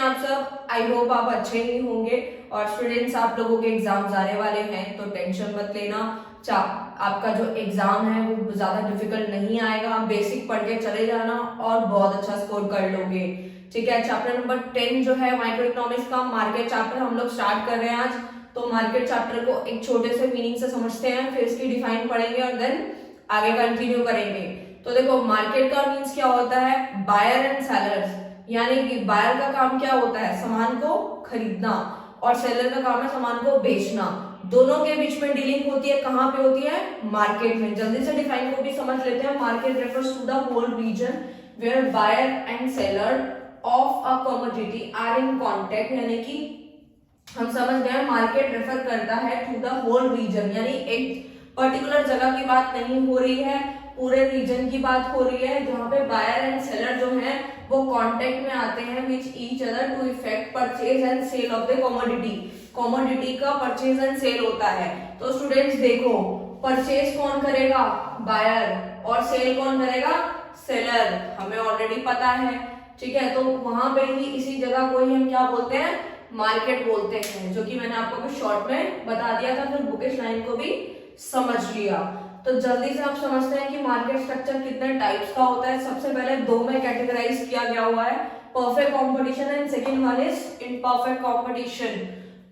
आप सब? I hope आप अच्छे ही होंगे। और स्टूडेंट्स, आप लोगों के एग्जाम्स आने वाले हैं तो टेंशन मत लेना। आपका जो एग्जाम है वो ज्यादा डिफिकल्ट नहीं आएगा। बेसिक पढ़ के चले जाना और बहुत अच्छा स्कोर कर लोगे। ठीक है, चैप्टर नंबर 10 जो है माइक्रो इकोनॉमिक्स का मार्केट चैप्टर हम लोग स्टार्ट कर रहे हैं आज। तो मार्केट चैप्टर को एक छोटे से मीनिंग से समझते हैं, फिर इसकी डिफाइन पढ़ेंगे और देन आगे कंटिन्यू करेंगे। तो देखो, मार्केट का मीन्स क्या होता है? बायर एंड सेलर्स, यानी कि बायर का काम क्या होता है? सामान को खरीदना, और सेलर का काम है सामान को बेचना। दोनों के बीच में डीलिंग होती है, कहाँ पे होती है? मार्केट में। जल्दी से डिफाइन को भी समझ लेते हैं। Market refers to the whole region where buyer and seller of a commodity are in contact, यानी कि हम समझ गए मार्केट रेफर करता है टू द होल रीजन, यानी एक पर्टिकुलर जगह की बात नहीं हो रही है, पूरे रीजन की बात हो रही है, जहां पे बायर एंड सेलर जो है वो कांटेक्ट में आते हैं which each other to effect purchase and sale of the commodity. Commodity का परचेज एंड सेल होता है। तो स्टूडेंट्स देखो, परचेज कौन करेगा? बायर, और सेल कौन करेगा? सेलर। हमें ऑलरेडी पता है, ठीक है। तो वहां पे ही इसी जगह को ही हम क्या बोलते हैं? मार्केट बोलते हैं, जो कि मैंने आपको कुछ शॉर्ट में बता दिया था, फिर बुकिश लाइन को भी समझ लिया। तो जल्दी से आप समझते हैं कि मार्केट स्ट्रक्चर कितने टाइप्स का होता है। सबसे पहले दो में कैटेगराइज किया गया हुआ है, perfect competition and second one is imperfect competition.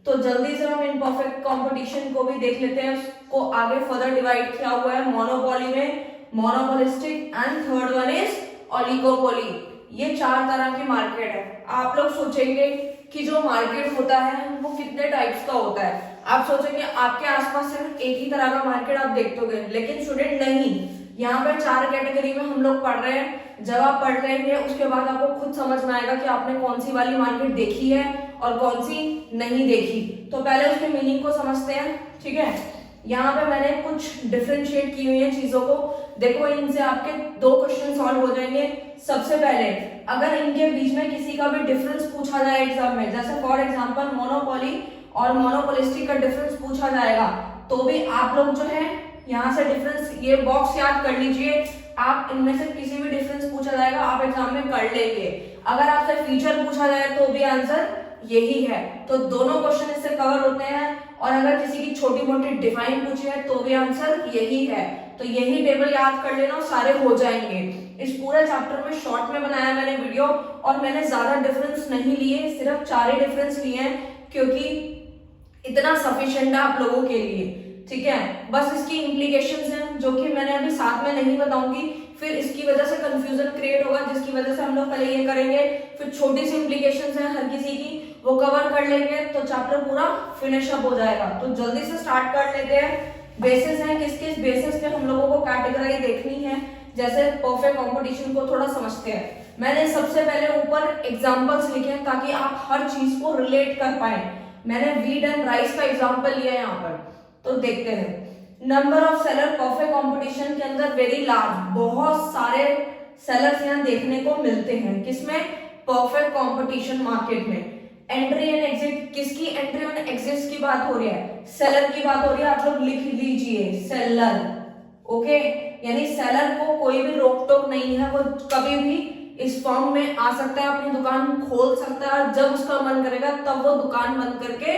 तो जल्दी से हम इम्परफेक्ट कंपटीशन को भी देख लेते हैं। उसको आगे फर्दर डिवाइड किया हुआ है मोनोपोली में, monopolistic and third one is oligopoly. ये चार तरह की मार्केट है। आप लोग सोचेंगे कि जो मार्केट होता है वो कितने टाइप्स का होता है। आप सोचेंगे आपके आसपास सिर्फ एक ही तरह का मार्केट आप देखोगे, लेकिन स्टूडेंट नहीं, यहाँ पे चार कैटेगरी में हम लोग पढ़ रहे हैं। जब आप पढ़ रहे हैं उसके बाद आपको खुद समझ में आएगा कि आपने कौन सी वाली मार्केट देखी है और कौन सी नहीं देखी। तो पहले उसके मीनिंग को समझते हैं, ठीक है। यहाँ पे मैंने कुछ डिफरेंशिएट की हुई है चीजों को। देखो, इनसे आपके दो क्वेश्चन सॉल्व हो जाएंगे। सबसे पहले, अगर इनके बीच में किसी का भी डिफरेंस पूछा जाए एग्जाम में, जैसे फॉर एग्जांपल मोनोपोली और मोनोपोलिस्टिक का डिफरेंस पूछा जाएगा, तो भी आप लोग जो है यहाँ से डिफरेंस, ये बॉक्स याद कर लीजिए। आप इनमें से किसी भी डिफरेंस पूछा जाएगा आप एग्जाम में कर लेंगे। अगर आपसे फीचर पूछा जाए तो भी आंसर यही है। तो दोनों क्वेश्चन इससे कवर होते हैं। और अगर किसी की छोटी मोटी डिफाइन पूछी है तो भी आंसर यही है। तो यही टेबल याद कर लेना, सारे हो जाएंगे। इस पूरे चैप्टर में शॉर्ट में बनाया मैंने वीडियो, और मैंने ज्यादा डिफरेंस नहीं लिए, सिर्फ 4 ही डिफरेंस लिए हैं, क्योंकि इतना सफिशिएंट है आप लोगों के लिए, ठीक है। बस इसकी इम्प्लीकेशंस हैं जो कि मैंने अभी साथ में नहीं बताऊंगी, फिर इसकी वजह से कंफ्यूजन क्रिएट होगा, जिसकी वजह से हम लोग पहले ये करेंगे, फिर छोटी सी इम्प्लीकेशंस हैं हर किसी की, वो कवर कर लेंगे तो चैप्टर पूरा फिनिश अप हो जाएगा। तो जल्दी से स्टार्ट कर लेते हैं। बेसिस है, किस किस बेसिस पे हम लोगों को कैटेगरी देखनी है। जैसे परफेक्ट कंपटीशन को थोड़ा समझते हैं। मैंने सबसे पहले ऊपर एग्जांपल्स लिखे हैं ताकि आप हर चीज को रिलेट कर पाए। मैंने व्हीट एंड राइस का एग्जांपल लिया है यहाँ पर, तो देखते हैं। Number of seller perfect competition के अंदर वेरी लार्ज, बहुत सारे सेलर्स यहाँ देखने को मिलते हैं। किसमें? परफेक्ट कंपटीशन मार्केट में। एंट्री एंड एग्जिट, किसकी एंट्री एंड एग्जिट की बात हो रही है? सेलर की बात हो रही है। आप लोग लिख लीजिए सेलर, ओके। यानी सेलर को कोई भी रोक टोक नहीं है, वो कभी भी इस फॉर्म में आ सकता है, अपनी दुकान खोल सकता है, जब उसका मन करेगा तब वो दुकान बंद करके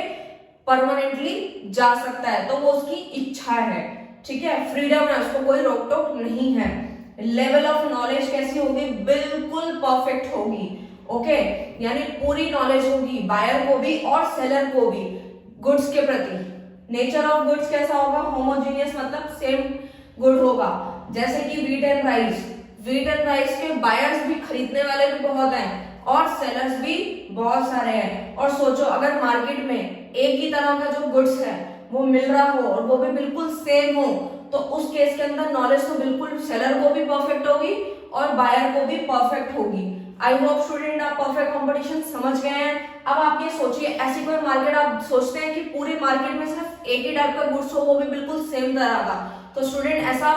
परमानेंटली जा सकता है। तो वो उसकी इच्छा है, ठीक है, फ्रीडम है, उसको कोई रोक टोक नहीं है। लेवल ऑफ नॉलेज कैसी होगी? बिल्कुल परफेक्ट होगी, ओके। यानी पूरी नॉलेज होगी बायर को भी और सेलर को भी गुड्स के प्रति। नेचर ऑफ गुड्स कैसा होगा? होमोजीनियस, मतलब सेम गुड होगा। जैसे कि wheat and rice, wheat and rice के बायर्स भी, खरीदने वाले भी बहुत हैं और सेलर्स भी बहुत सारे हैं। और सोचो, अगर मार्केट में एक ही तरह का जो गुड्स है वो मिल रहा हो और वो भी बिल्कुल सेम हो, तो उस केस के अंदर नॉलेज तो बिल्कुल सेलर को भी परफेक्ट होगी और बायर को भी परफेक्ट होगी। आई होप स्टूडेंट आप परफेक्ट कंपटीशन समझ गए हैं। अब आप ये सोचिए, ऐसी कोई मार्केट आप सोचते हैं कि पूरी मार्केट में सिर्फ एक ही टाइप का गुड्स हो, वो भी बिल्कुल सेम तरह का। तो स्टूडेंट ऐसा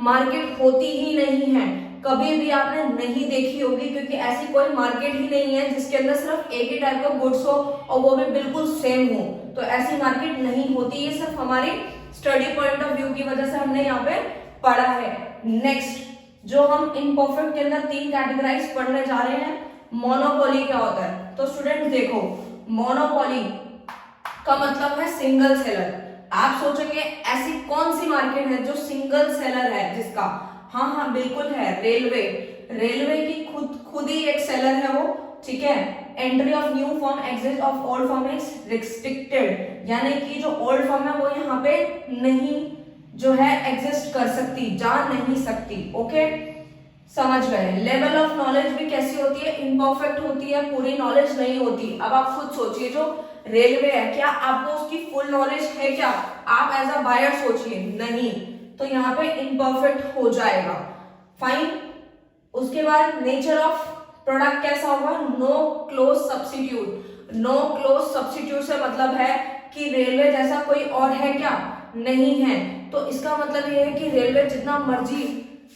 मार्केट होती ही नहीं है, कभी भी आपने नहीं देखी होगी, क्योंकि ऐसी कोई मार्केट ही नहीं है जिसके अंदर सिर्फ एक ही टाइप का गुड्स हो और वो भी बिल्कुल सेम हो। तो ऐसी मार्केट नहीं होती, ये सिर्फ हमारी स्टडी पॉइंट ऑफ व्यू की वजह से हमने यहाँ पे पढ़ा है। नेक्स्ट, जो हम इम्परफेक्ट के अंदर 3 कैटेगराइज पढ़ने जा रहे हैं, मोनोपोली क्या होता है? तो स्टूडेंट्स देखो, मोनोपोली का मतलब है सिंगल सेलर। आप सोचेंगे ऐसी कौन सी मार्केट है जो सिंगल सेलर है जिसका? हाँ हाँ बिल्कुल है, रेलवे। रेलवे की खुद ही एक सेलर है वो, ठीक है। Entry of new firm, exit of old firm is restricted, यानी कि जो ओल्ड फर्म है वो यहाँ पे नहीं जो है एग्जिस्ट कर सकती, जा नहीं सकती। ओके, समझ गए। लेवल ऑफ नॉलेज भी कैसी होती है? इम्परफेक्ट होती है, पूरी नॉलेज नहीं होती। अब आप खुद सोचिए, जो रेलवे है, क्या आपको उसकी फुल नॉलेज है क्या? आप एज अ बायर सोचिए, नहीं, तो यहाँ पे इम्परफेक्ट हो जाएगा। फाइन। उसके बाद नेचर ऑफ प्रोडक्ट कैसा होगा? No close substitute. No close substitute से मतलब है कि रेलवे जैसा कोई और है क्या? नहीं है। तो इसका मतलब ये है कि रेलवे जितना मर्जी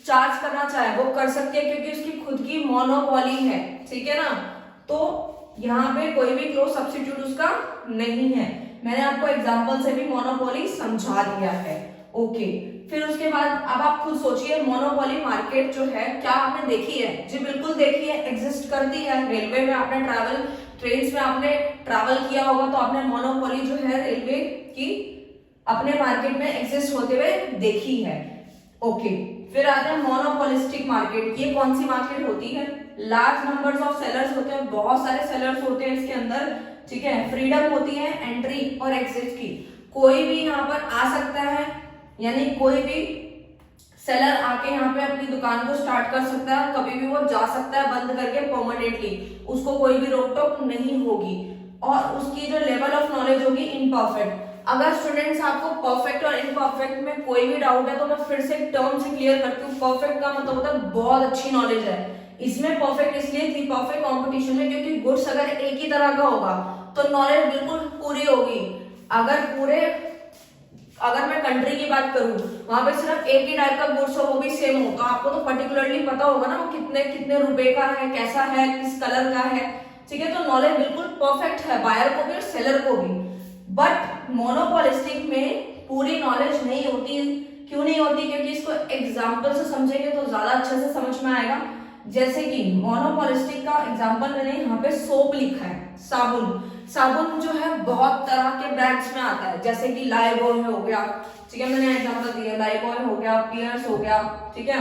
चार्ज करना चाहे वो कर सकती है, क्योंकि उसकी खुद की मोनोपोली है, ठीक है ना। तो यहाँ पे कोई भी क्लोज सब्स्टिट्यूट उसका नहीं है। मैंने आपको एग्जांपल से भी मोनोपोली समझा दिया है। ओके, फिर उसके बाद अब आप खुद सोचिए, मोनोपोली मार्केट जो है क्या आपने देखी है? जी बिल्कुल देखी है, एग्जिस्ट करती है। रेलवे में आपने ट्रेन में आपने ट्रैवल किया होगा, तो आपने मोनोपोली जो है रेलवे की अपने मार्केट में एग्जिस्ट होते हुए देखी है। ओके, फिर आते हैं मोनोपोलिस्टिक मार्केट। ये कौन सी मार्केट होती है? लार्ज नंबर्स ऑफ सेलर्स होते हैं, बहुत सारे सेलर्स होते हैं इसके अंदर, ठीक है। फ्रीडम होती है एंट्री और एग्जिट की, कोई भी यहाँ पर आ सकता है, यानी कोई भी सेलर आके यहाँ पे अपनी दुकान को स्टार्ट कर सकता है, कभी भी वो जा सकता है बंद करके परमानेंटली, उसको कोई भी रोक टोक नहीं होगी। और उसकी जो लेवल ऑफ नॉलेज होगी इनपरफेक्ट। अगर स्टूडेंट्स आपको परफेक्ट और इनपरफेक्ट में कोई भी डाउट है तो मैं फिर से टर्म से क्लियर करती हूँ। परफेक्ट का मतलब होता है बहुत अच्छी नॉलेज है, इसमें परफेक्ट इसलिए थी परफेक्ट कंपटीशन में, क्योंकि गुड्स अगर एक ही तरह का होगा तो नॉलेज बिल्कुल पूरी होगी। अगर मैं कंट्री की बात करूं, वहां पे सिर्फ एक ही टाइप का गुड्स हो, वो भी सेम हो, तो आपको तो पर्टिकुलरली पता होगा ना वो कितने कितने रुपए का है, कैसा है, किस कलर का है, ठीक है। तो नॉलेज बिल्कुल परफेक्ट है बायर को भी और सेलर को भी। बट मोनोपोलिस्टिक में पूरी नॉलेज नहीं होती। क्यों नहीं होती? क्योंकि इसको एग्जाम्पल से समझेंगे तो ज्यादा अच्छे से समझ में आएगा। जैसे कि मोनोपोलिस्टिक का एग्जाम्पल मैंने यहाँ पे सोप लिखा है, साबुन। साबुन जो है बहुत तरह के ब्रांड्स में आता है, जैसे कि लाइबॉय हो गया, ठीक है, मैंने एग्जाम्पल दिया, लाइबॉय हो गया, पियर्स हो गया, ठीक है,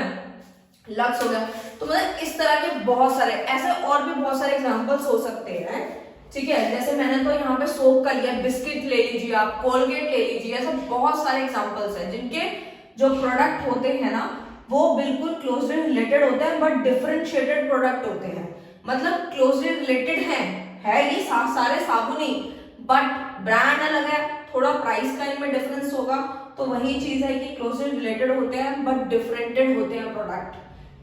लक्स हो गया। तो मतलब इस तरह के बहुत सारे, ऐसे और भी बहुत सारे एग्जाम्पल्स हो सकते हैं, ठीक है। जैसे मैंने तो यहाँ पे सोप का लिया, बिस्किट ले लीजिए आप, कोलगेट ले लीजिए, ऐसे बहुत सारे एग्जाम्पल्स हैं जिनके जो प्रोडक्ट होते हैं ना वो बिल्कुल क्लोजली रिलेटेड होते हैं, बट डिफरेंशिएटेड प्रोडक्ट होते हैं। मतलब क्लोजली रिलेटेड है ये सारे साबुन ही, बट ब्रांड अलग है, थोड़ा प्राइस का इनमें डिफरेंस होगा। तो वही चीज है कि क्लोजली रिलेटेड होते हैं बट डिफरेंटेड होते हैं प्रोडक्ट,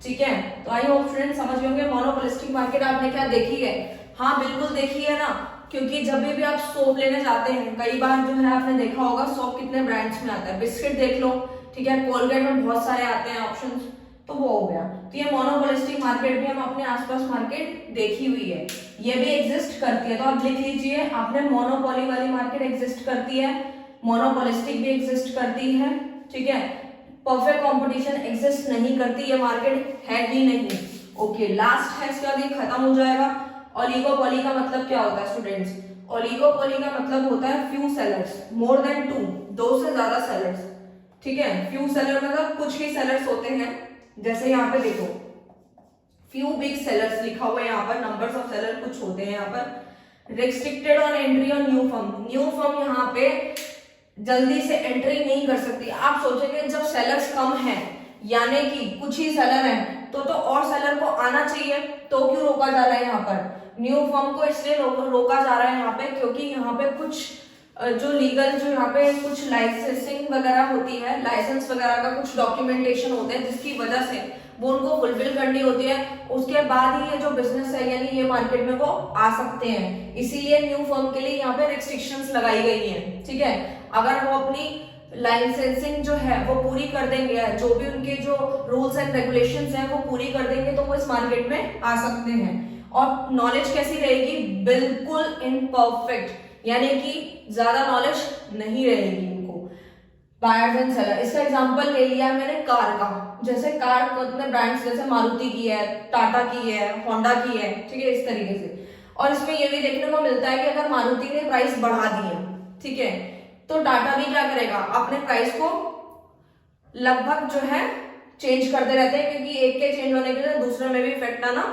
ठीक है। तो आई होप स्टूडेंट समझ गए होंगे। मोनोपोलिस्टिक मार्केट आपने क्या देखी है? हाँ बिल्कुल देखी है ना, क्योंकि जब भी आप सोप लेने जाते हैं, कई बार जो है आपने देखा होगा सोप कितने ब्रांड्स में आता है। बिस्किट देख लो, ठीक है, कोलगेट में बहुत सारे आते हैं ऑप्शंस, तो वो हो गया। तो ये मोनोपोलिस्टिक मार्केट भी हम अपने आसपास मार्केट देखी हुई है, ये भी एग्जिस्ट करती है। तो आप लिख लीजिए, आपने मोनोपोली वाली मार्केट एग्जिस्ट करती है, मोनोपोलिस्टिक भी एग्जिस्ट करती है, ठीक है। परफेक्ट कंपटीशन एग्जिस्ट नहीं करती, ये मार्केट है ही नहीं। ओके, लास्ट है, इसके बाद ये खत्म हो जाएगा। ओलिगोपोली का मतलब क्या होता है स्टूडेंट्स? ओलिगोपोली का मतलब होता है few sellers, more than two, दो से ज्यादा सेलर्स, ठीक है। फ्यू सेलर मतलब कुछ ही सेलर्स होते हैं, जैसे यहाँ पे देखो फ्यू बिग सेलर्स लिखा हुआ है, यहाँ पर नंबर्स ऑफ सेलर कुछ होते हैं यहाँ पर। Restricted on entry on new firm, new firm यहाँ पे जल्दी से एंट्री नहीं कर सकती। आप सोचेंगे जब सेलर्स कम है, यानी कि कुछ ही सेलर हैं, तो और सेलर को आना चाहिए, तो क्यों रोका जा रहा है यहाँ पर? न्यू फर्म को इसलिए रोका जा रहा है यहाँ पे, क्योंकि यहाँ पे कुछ जो लीगल, जो यहाँ पे कुछ लाइसेंसिंग वगैरह होती है, लाइसेंस वगैरह का कुछ डॉक्यूमेंटेशन होते हैं, जिसकी वजह से वो उनको फुलफिल करनी होती है। उसके बाद ही ये जो बिजनेस है, यानी ये मार्केट में वो आ सकते हैं। इसीलिए न्यू फर्म के लिए यहाँ पे रिस्ट्रिक्शंस लगाई गई हैं, ठीक है। अगर वो अपनी लाइसेंसिंग जो है वो पूरी कर देंगे, जो भी उनके जो रूल्स एंड रेगुलेशंस हैं वो पूरी कर देंगे, तो वो इस मार्केट में आ सकते हैं। और नॉलेज कैसी रहेगी? बिल्कुल इनपरफेक्ट, यानी कि ज्यादा नॉलेज नहीं रहेगी उनको। बायर्स एंड सेलर, इसका एग्जांपल ले लिया मैंने कार का। जैसे कार कितने ब्रांड्स, जैसे मारुति की है, टाटा की है, होंडा की है, ठीक है, इस तरीके से। और इसमें ये भी देखने को मिलता है कि अगर मारुति ने प्राइस बढ़ा दी है, ठीक है, तो टाटा भी क्या करेगा, अपने प्राइस को लगभग जो है चेंज करते रहते हैं, क्योंकि एक के चेंज होने के लिए दूसरे में भी इफेक्ट आना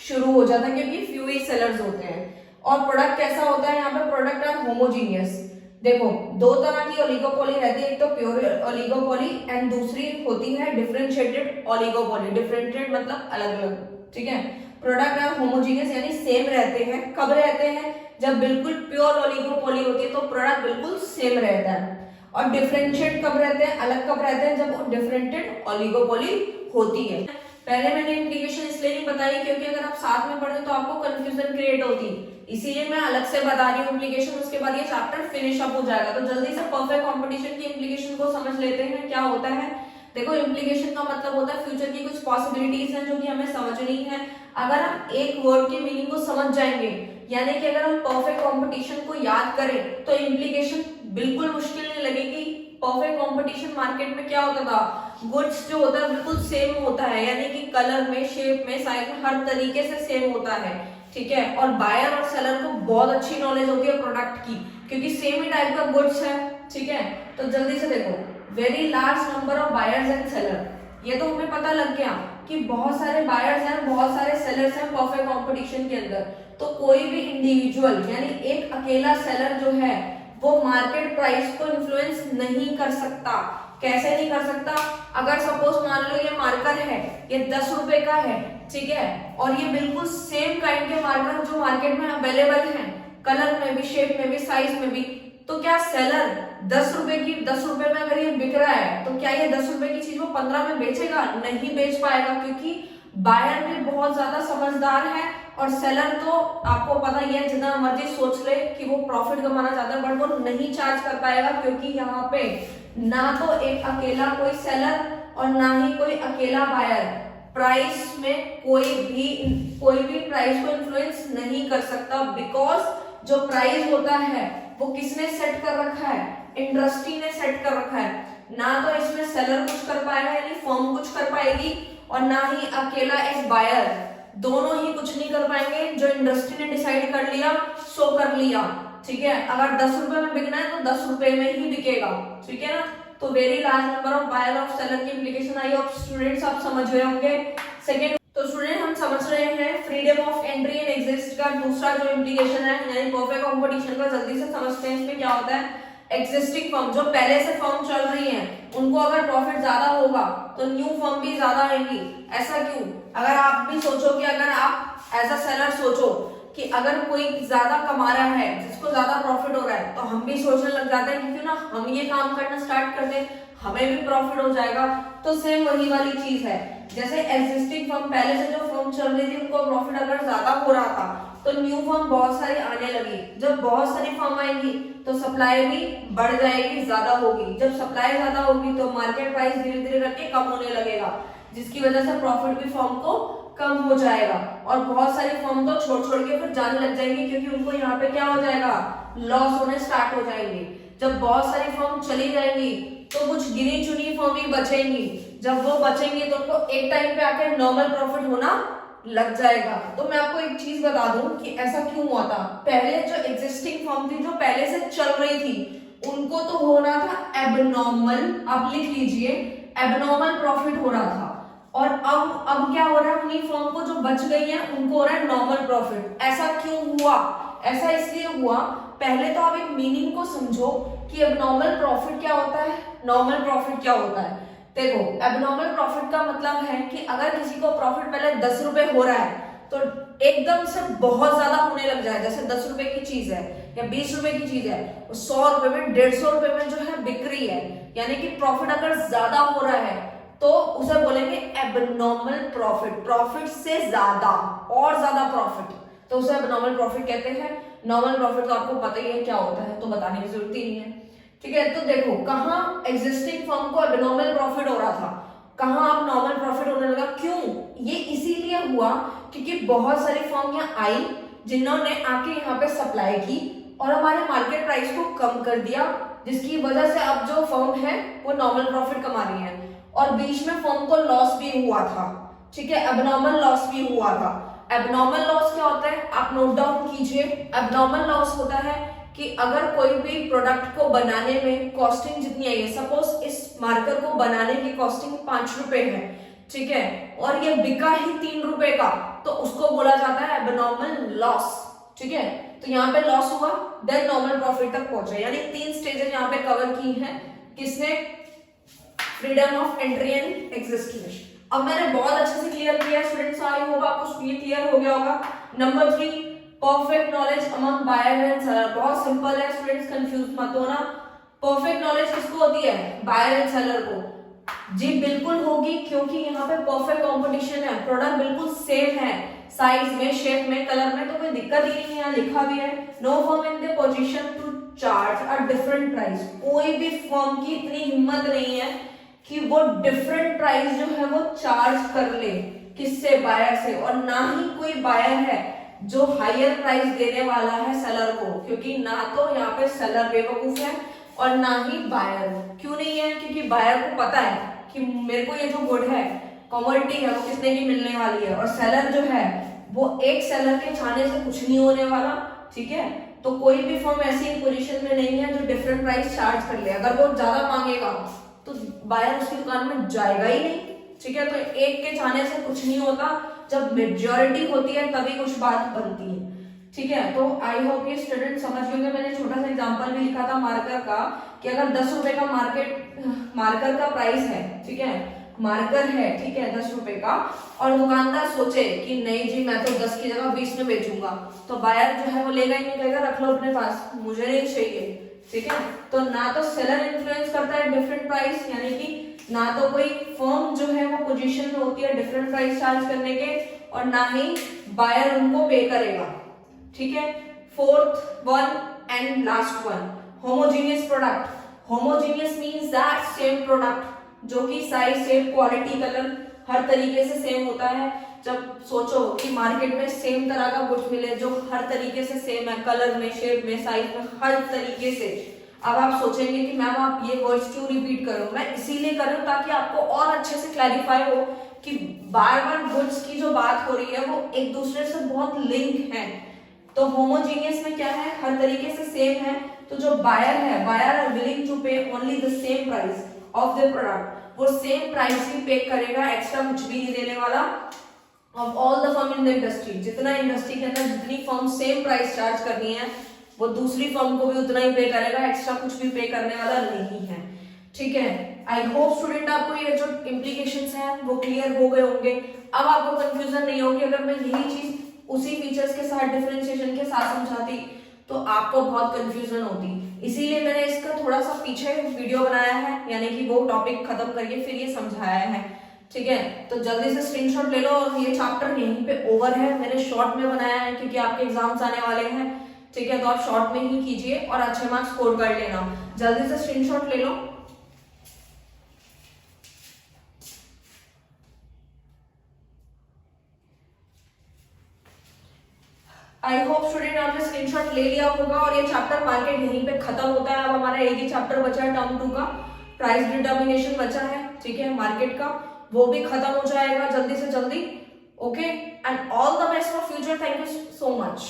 शुरू हो जाता है, क्योंकि फ्यू ही सेलर्स होते हैं। और प्रोडक्ट कैसा होता है, यहाँ पे प्रोडक्ट आर होमोजीनियस। देखो, दो तरह की ओलिगोपोली रहती है, एक तो प्योर ओलिगोपोली एंड दूसरी होती है डिफरेंशिएटेड ओलिगोपोली। डिफरेंशिएटेड मतलब अलग अलग, ठीक है। प्रोडक्ट आर होमोजीनियस यानी सेम रहते हैं। कब रहते हैं, जब बिल्कुल प्योर ओलिगोपोली होती है तो प्रोडक्ट बिल्कुल सेम रहता है। और डिफरेंशिएट कब रहते हैं, अलग कब रहते हैं, जब वो डिफरेंटेड ओलिगोपोली होती है। पहले मैंने इंप्लीकेशन इसलिए नहीं बताई क्योंकि अगर आप साथ में पढ़ते तो आपको कंफ्यूजन क्रिएट होती, इसीलिए मैं अलग से बता रही हूँ इंप्लीकेशन। उसके बाद ये चैप्टर फिनिश अप हो जाएगा। तो जल्दी से परफेक्ट कंपटीशन की इंप्लीकेशन को समझ लेते हैं क्या होता है। देखो, इंप्लीकेशन का मतलब होता है फ्यूचर की कुछ पॉसिबिलिटीज हैं जो कि हमें समझनी है। अगर हम एक वर्ड की मीनिंग को समझ जाएंगे, यानी कि अगर हम परफेक्ट कंपटीशन को याद करें तो इंप्लीकेशन बिल्कुल मुश्किल नहीं लगेगी। परफेक्ट कंपटीशन मार्केट में क्या होता था, गुड्स जो होता है बिल्कुल सेम होता है, यानी कि कलर में, शेप में, साइज में, हर तरीके से सेम होता है, ठीक है। और बायर और सेलर को बहुत अच्छी नॉलेज होती है प्रोडक्ट की, क्योंकि सेम ही टाइप का गुड्स है, ठीक है। तो जल्दी से देखो, very large number of buyers and seller, ये तो हमें पता लग गया कि बहुत सारे बायर्स हैं, बहुत सारे सेलर्स हैं परफेक्ट कंपटीशन के अंदर। तो कोई भी इंडिविजुअल यानी एक अकेला सेलर जो है वो मार्केट प्राइस को इन्फ्लुएंस नहीं कर सकता। कैसे नहीं कर सकता, अगर सपोज मान लो ये मार्कर है, ये 10 रुपए का है, ठीक है, और ये बिल्कुल सेम काइंड के मार्कर जो मार्केट में अवेलेबल हैं, कलर में भी, शेप में भी, साइज में भी, तो क्या सेलर 10 रुपए में अगर ये बिक रहा है तो क्या ये 10 रुपए की चीज वो 15 में बेचेगा? नहीं बेच पाएगा, क्योंकि बायर भी बहुत ज्यादा समझदार है और सेलर तो आपको पता ही है, जितना मर्जी सोच ले कि वो प्रॉफिट कमाना चाहता है, बट वो नहीं चार्ज कर पाएगा, क्योंकि यहाँ पे ना तो एक अकेला कोई सेलर और ना ही कोई अकेला बायर प्राइस में कोई भी प्राइस को इन्फ्लुएंस नहीं कर सकता। बिकॉज जो प्राइस होता है वो किसने सेट कर रखा है, इंडस्ट्री ने सेट कर रखा है। ना तो इसमें सेलर कुछ कर पाएगा यानी फर्म कुछ कर पाएगी, और ना ही अकेला एक बायर, दोनों ही कुछ नहीं कर पाएंगे। जो इंडस्ट्री ने डिसाइड कर लिया सो कर लिया, ठीक है। अगर 10 रुपए में बिकना है तो 10 रुपए में ही बिकेगा, ठीक है ना। तो very large number of buyer of seller की इंप्लीकेशन आई ऑफ स्टूडेंट्स आप समझ रहे होंगे। सेकेंड, तो स्टूडेंट हम समझ रहे हैं freedom of entry and exist का दूसरा जो इंप्लीकेशन है यानी परफेक्ट कंपटीशन का। जल्दी से समझते हैं इसमें क्या होता है। एग्जिस्टिंग फर्म, जो पहले से फर्म चल रही है, उनको अगर प्रॉफिट ज्यादा होगा तो न्यू फर्म भी ज्यादा आएंगी। ऐसा क्यों? अगर आप भी सोचो कि अगर आप एज अ सेलर सोचो कि अगर कोई ज्यादा कमा रहा है, जिसको ज्यादा प्रॉफिट हो रहा है, तो हम भी सोचने लग जाते हैं कि क्यों ना हम ये काम करना स्टार्ट कर दें, हमें भी प्रॉफिट हो जाएगा। तो सेम वही वाली चीज है, जैसे एग्जिस्टिंग फर्म, पहले से जो फर्म चल रही थी, उनको प्रॉफिट अगर ज्यादा हो रहा था तो न्यू फर्म बहुत सारी आने लगी। जब बहुत सारी फर्म आएंगी तो सप्लाई भी बढ़ जाएगी, ज्यादा होगी। जब सप्लाई ज्यादा होगी तो मार्केट प्राइस धीरे धीरे करके कम होने लगेगा, जिसकी वजह से प्रॉफिट भी फर्म को कम हो जाएगा। और बहुत सारी फर्म तो छोड़ के फिर जाने लग जाएंगी, क्योंकि उनको यहाँ पे क्या हो जाएगा, लॉस होने स्टार्ट हो जाएंगे। जब बहुत सारी फर्म चली जाएंगी तो कुछ गिनी चुनी फर्म ही बचेंगी। जब वो बचेंगी तो उनको एक टाइम पे आकर नॉर्मल प्रॉफिट होना लग जाएगा। तो मैं आपको एक चीज बता दूं कि ऐसा क्यों हुआ था। पहले जो एग्जिस्टिंग फर्म थी, जो पहले से चल रही थी, उनको तो हो रहा था एबनॉर्मल, आप लिख लीजिए, एबनॉर्मल प्रॉफिट हो रहा था। और अब क्या हो रहा है, उन्हीं फर्म को जो बच गई है उनको हो रहा है नॉर्मल प्रॉफिट। ऐसा क्यों हुआ? ऐसा इसलिए हुआ, पहले तो आप एक मीनिंग को समझो कि एबनॉर्मल प्रॉफिट क्या होता है, नॉर्मल प्रॉफिट क्या होता है। देखो, एबनॉर्मल प्रॉफिट का मतलब है कि अगर किसी को प्रॉफिट पहले 10 रुपए हो रहा है तो एकदम से बहुत ज्यादा होने लग जाए, जैसे 10 रुपए की चीज है या 20 रुपए की चीज है, 100 रुपए में, 150 रुपए में जो है बिक रही है, यानी कि प्रॉफिट अगर ज्यादा हो रहा है तो उसे बोलेंगे एबनॉर्मल प्रॉफिट। प्रॉफिट से ज्यादा और ज्यादा प्रॉफिट, तो उसे एबनॉर्मल प्रॉफिट कहते हैं। नॉर्मल प्रॉफिट तो आपको पता ही है क्या होता है, तो बताने की जरूरत ही नहीं है, ठीक है। तो देखो, कहाँ एग्जिस्टिंग फर्म को एबनॉर्मल प्रॉफिट हो रहा था, कहाँ अब नॉर्मल प्रॉफिट होने लगा। क्यों? ये इसीलिए हुआ क्योंकि बहुत सारी फर्म यहाँ आई जिन्होंने आके यहाँ पे सप्लाई की और हमारे मार्केट प्राइस को कम कर दिया, जिसकी वजह से अब जो फर्म है वो नॉर्मल प्रॉफिट कमा रही है, और बीच में फर्म को लॉस भी हुआ था, ठीक है, एबनॉर्मल लॉस भी हुआ था। एबनॉर्मल लॉस क्या होता है, आप नोट डाउन कीजिए। एबनॉर्मल लॉस होता है कि अगर कोई भी प्रोडक्ट को बनाने में कॉस्टिंग जितनी आई है, सपोज इस मार्कर को बनाने की कॉस्टिंग 5 रुपए है, ठीक है, और ये बिका ही 3 रुपए का, तो उसको बोला जाता है एबनॉर्मल लॉस, ठीक है। तो यहाँ पे लॉस हुआ, देन नॉर्मल प्रॉफिट तक पहुंचे, यानी 3 स्टेजेस यहाँ पे कवर की हैं किसने, freedom of entry and existence. अब मैंने बहुत अच्छे से क्लियर किया स्टूडेंट्स, आई होप आपको ये क्लियर हो गया होगा। Number 3, perfect knowledge among buyer and seller. बहुत सिंपल है स्टूडेंट्स, कंफ्यूज मत होना। परफेक्ट नॉलेज किसको होती है, बायर एंड सेलर को। जी बिल्कुल होगी, क्योंकि यहाँ पे परफेक्ट कंपटीशन है, प्रोडक्ट बिल्कुल सेम है, साइज में, शेप में, कलर में, तो कोई दिक्कत ही नहीं है, लिखा भी है no firm in the position to charge a different price. कोई भी फर्म की इतनी हिम्मत नहीं है कि वो डिफरेंट प्राइस जो है वो चार्ज कर ले, किससे, बायर से, और ना ही कोई बायर है जो हायर प्राइस देने वाला है सेलर को, क्योंकि ना तो यहाँ पे सेलर बेवकूफ है और ना ही बायर। क्यों नहीं है, क्योंकि बायर को पता है कि मेरे को ये जो गुड है, कमोडिटी है, वो कितने की मिलने वाली है, और सेलर जो है वो एक सेलर के छाने से कुछ नहीं होने वाला, ठीक है। तो कोई भी फर्म ऐसी पोजीशन में नहीं है जो डिफरेंट प्राइस चार्ज कर ले। अगर वो ज्यादा मांगेगा तो बायर उसकी दुकान में जाएगा ही नहीं, ठीक है। तो एक के छाने से कुछ नहीं होता, जब मेजॉरिटी होती है तभी कुछ बात बनती है, ठीक है। तो आई होप ये स्टूडेंट समझ गए। मैंने छोटा सा एग्जांपल भी लिखा था मार्कर का, कि अगर 10 रुपए का मार्कर का प्राइस है, ठीक है, मार्कर है, ठीक है, 10 रुपए का, और दुकानदार सोचे कि नहीं जी मैं तो 10 की जगह 20 में बेचूंगा, तो बायर जो है वो लेगा ही नहीं, कहेगा रख लो अपने पास, मुझे नहीं चाहिए, ठीक है। तो ना तो सेलर इन्फ्लुएंस करता है डिफरेंट प्राइस, यानी कि ना तो कोई फर्म जो है वो पोजीशन में होती है डिफरेंट प्राइस चार्ज करने के, और ना ही बायर उनको पे करेगा, ठीक है। Fourth one and last one, homogeneous product. Homogeneous means that same product जो कि साइज, शेप, क्वालिटी, कलर हर तरीके से सेम होता है। जब सोचो कि मार्केट में सेम तरह का गुड्स मिले जो हर तरीके से सेम है, कलर में, शेप में, साइज में, हर तरीके से। अब आप सोचेंगे कि मैम आप ये वर्ड्स क्यों रिपीट करो, मैं इसीलिए करूं ताकि आपको और अच्छे से क्लैरिफाई हो कि बार बार गुड्स की जो बात हो रही है वो एक दूसरे से बहुत लिंक है। तो होमोजीनियस में क्या है, हर तरीके से सेम है, तो जो बायर है, बायर आर विलिंग टू पे only the same price of the product, वो सेम प्राइस ही पे करेगा, एक्स्ट्रा कुछ भी नहीं देने वाला। Of all the firm in the industry, जितना इंडस्ट्री के अंदर जितनी फर्म सेम प्राइस चार्ज करनी है वो दूसरी फर्म को भी उतना ही पे करेगा, एक्स्ट्रा कुछ भी पे करने वाला नहीं है, ठीक है। आई होप स्टूडेंट आपको ये जो इम्प्लीकेशंस हैं वो क्लियर हो गए होंगे। अब आपको कंफ्यूजन नहीं होगी। अगर मैं यही चीज उसी फीचर्स के साथ, डिफरेंशिएशन के साथ समझाती तो आपको बहुत कंफ्यूजन होती, इसीलिए मैंने इसका थोड़ा सा पीछे वीडियो बनाया है, यानी कि वो टॉपिक खत्म करके फिर ये समझाया है, ठीक है। तो जल्दी से स्क्रीनशॉट ले लो, और ये चैप्टर यहीं पे ओवर है, मैंने शॉर्ट में बनाया है क्योंकि आपके एग्जाम्स आने वाले हैं, ठीक है। तो आप शॉर्ट में ही कीजिए और अच्छे मार्क्स स्कोर कर लेना। जल्दी से स्क्रीनशॉट ले लो। आई होप स्टूडेंट आपने स्क्रीनशॉट ले लिया होगा, और ये चैप्टर मार्केट यहीं पे खत्म होता है। अब हमारा एक ही चैप्टर बचा है, टर्म 2 का प्राइस डिटर्मिनेशन बचा है, ठीक है, मार्केट का, वो भी खत्म हो जाएगा जल्दी से जल्दी। Okay, and all the best for future. Thank you so much.